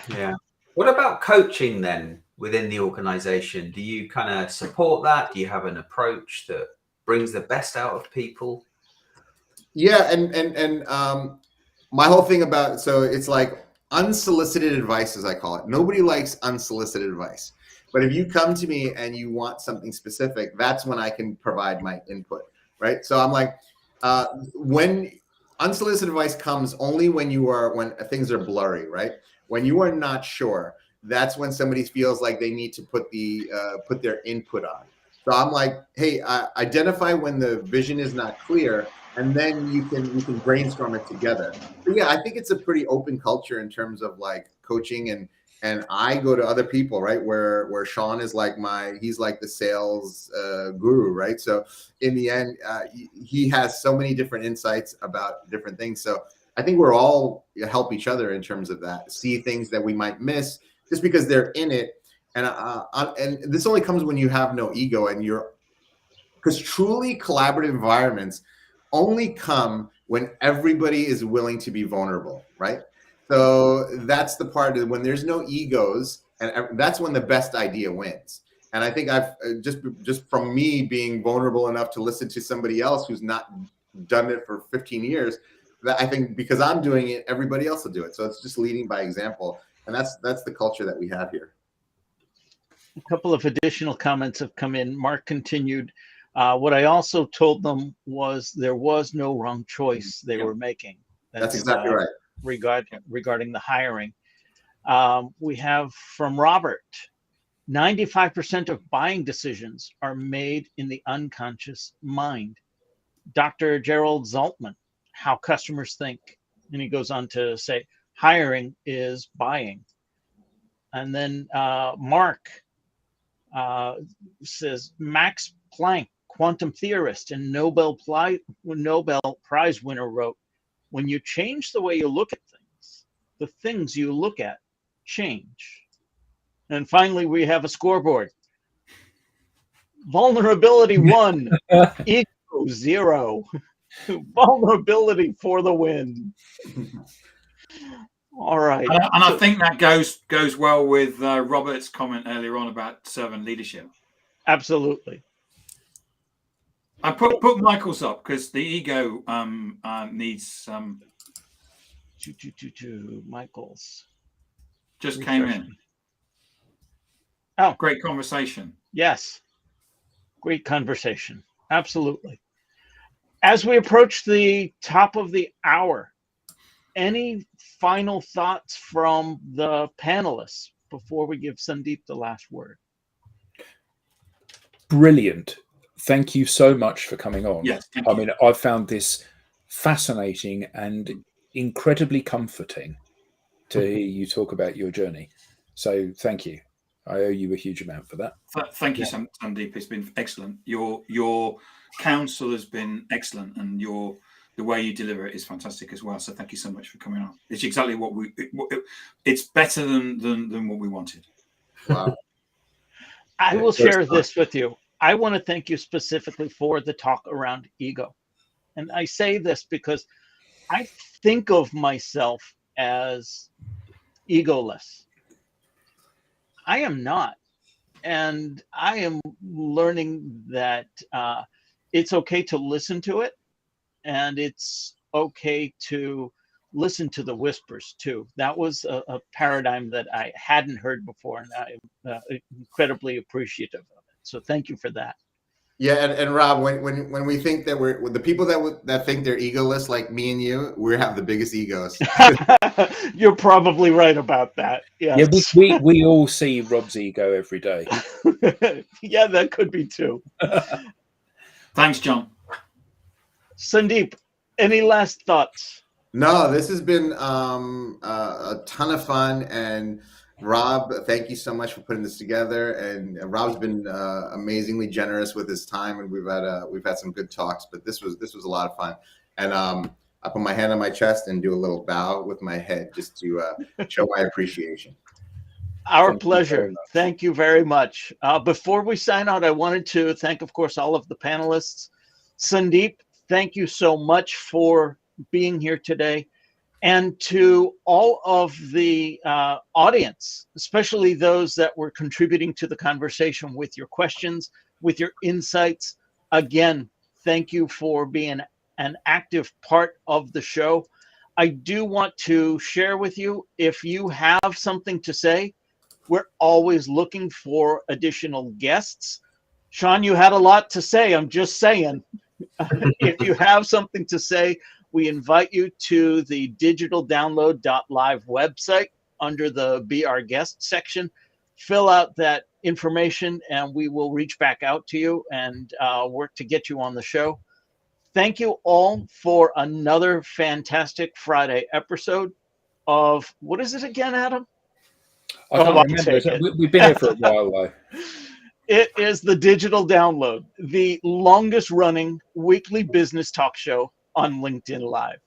Speaker 4: Yeah. What about coaching then within the organization? Do you kind of support that? Do you have an approach that brings the best out of people?
Speaker 5: Yeah, and my whole thing about, so it's like unsolicited advice, as I call it. Nobody likes unsolicited advice. But if you come to me and you want something specific, that's when I can provide my input, right? So I'm like, when unsolicited advice comes only when things are blurry, right? When you are not sure, that's when somebody feels like they need to put their input on. So I'm like, hey, identify when the vision is not clear, and then you can brainstorm it together. But yeah, I think it's a pretty open culture in terms of like coaching, and I go to other people, right? Where Sean is like he's like the sales guru, right? So in the end, he has so many different insights about different things. So I think we're all help each other in terms of that, see things that we might miss just because they're in it. And this only comes when you have no ego because truly collaborative environments only come when everybody is willing to be vulnerable, right? So that's the part of when there's no egos, and that's when the best idea wins. And I think I've just from me being vulnerable enough to listen to somebody else who's not done it for 15 years, that I think because I'm doing it, everybody else will do it. So it's just leading by example. And that's the culture that we have here.
Speaker 2: A couple of additional comments have come in. Mark continued. What I also told them was there was no wrong choice they were making.
Speaker 5: That's exactly right.
Speaker 2: Regarding the hiring. We have from Robert, 95% of buying decisions are made in the unconscious mind. Dr. Gerald Zaltman, How Customers Think. And he goes on to say, hiring is buying. And then Mark says, Max Planck, quantum theorist and Nobel Prize winner, wrote, when you change the way you look at things, the things you look at change. And finally, we have a scoreboard. Vulnerability 1, ego 0. Vulnerability for the win. All right.
Speaker 3: And I think that goes well with Robert's comment earlier on about servant leadership.
Speaker 2: Absolutely.
Speaker 3: I put Michael's up because the ego needs
Speaker 2: Michael's
Speaker 3: just came in.
Speaker 2: Oh,
Speaker 3: great conversation.
Speaker 2: Yes, great conversation. Absolutely. As we approach the top of the hour, any final thoughts from the panelists before we give Sandeep the last word?
Speaker 1: Brilliant. Thank you so much for coming on.
Speaker 3: Yes,
Speaker 1: I mean, I found this fascinating and incredibly comforting to hear you talk about your journey. So thank you. I owe you a huge amount for that.
Speaker 3: Thank you, Sandeep. It's been excellent. Your counsel has been excellent, and the way you deliver it is fantastic as well. So thank you so much for coming on. It's exactly what it's better than what we wanted.
Speaker 5: Wow.
Speaker 2: I will share this with you. I want to thank you specifically for the talk around ego. And I say this because I think of myself as egoless. I am not. And I am learning that it's okay to listen to it. And it's okay to listen to the whispers too. That was a paradigm that I hadn't heard before. And I'm incredibly appreciative of it. So thank you for that.
Speaker 5: Yeah, and Rob, when we think that we're the people that think they're egoless, like me and you, we have the biggest egos.
Speaker 2: You're probably right about that. Yes.
Speaker 1: Yeah, we all see Rob's ego every day.
Speaker 2: Yeah, that could be too.
Speaker 3: Thanks, John.
Speaker 2: Sandeep, any last thoughts?
Speaker 5: No, this has been a ton of fun, and Rob, thank you so much for putting this together. And Rob's been amazingly generous with his time, and we've had some good talks. But this was a lot of fun. And I put my hand on my chest and do a little bow with my head just to show my appreciation.
Speaker 2: Our pleasure. Thank you very much. Before we sign out, I wanted to thank, of course, all of the panelists. Sandeep, thank you so much for being here today. And to all of the audience, especially those that were contributing to the conversation with your questions, with your insights, again, thank you for being an active part of the show. I do want to share with you, if you have something to say, we're always looking for additional guests. Sean, you had a lot to say. I'm just saying, if you have something to say, we invite you to the digitaldownload.live website under the Be Our Guest section. Fill out that information and we will reach back out to you and work to get you on the show. Thank you all for another fantastic Friday episode of, what is it again, Adam?
Speaker 1: I can't remember. We've been here for a while, though.
Speaker 2: It is the Digital Download, the longest running weekly business talk show on LinkedIn Live.